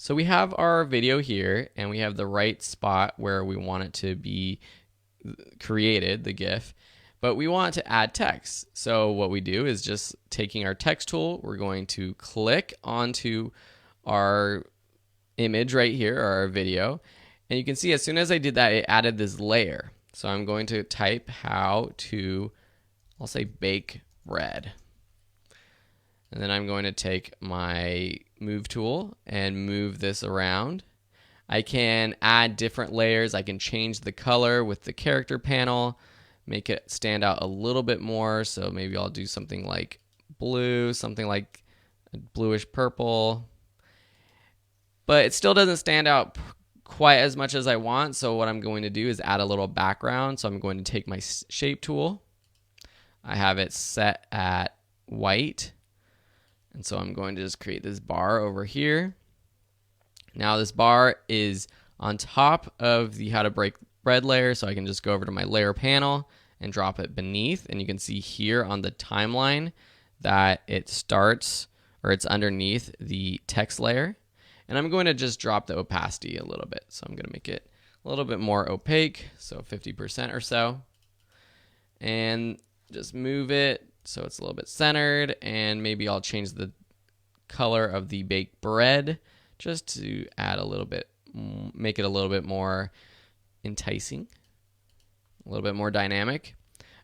So we have our video here, and we have the right spot where we want it to be created, the GIF, but we want to add text. So what we do is just taking our text tool, we're going to click onto our image right here, or our video, and you can see as soon as I did that, it added this layer. So I'm going to type how to, I'll say bake bread. And then I'm going to take my move tool and move this around. I can add different layers. I can change the color with the character panel, make it stand out a little bit more. So maybe I'll do something like blue, something like bluish purple. But it still doesn't stand out quite as much as I want. So what I'm going to do is add a little background. So I'm going to take my shape tool. I have it set at white. And so I'm going to just create this bar over here. Now this bar is on top of the how to break bread layer, so I can just go over to my layer panel and drop it beneath. And you can see here on the timeline that it starts, or it's underneath the text layer. And I'm going to just drop the opacity a little bit. So I'm going to make it a little bit more opaque, so 50% or so. And just move it so it's a little bit centered, and maybe I'll change the color of the baked bread just to add a little bit, make it a little bit more enticing, a little bit more dynamic.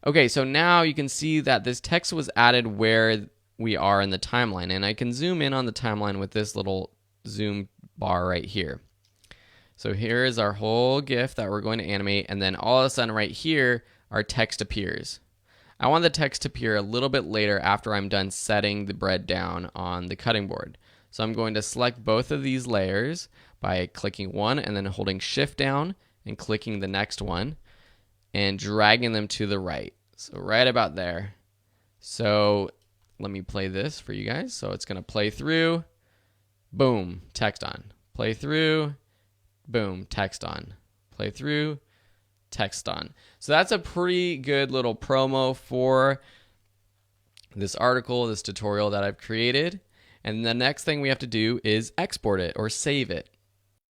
Okay, so now you can see that this text was added where we are in the timeline, and I can zoom in on the timeline with this little zoom bar right here. So here is our whole GIF that we're going to animate, and then all of a sudden right here, our text appears. I want the text to appear a little bit later after I'm done setting the bread down on the cutting board. So I'm going to select both of these layers by clicking one and then holding shift down and clicking the next one and dragging them to the right. So right about there. So let me play this for you guys. So it's going to play through, boom, text on. Play through, boom, text on. Play through, text on. So that's a pretty good little promo for this article, this tutorial that I've created. And the next thing we have to do is export it or save it.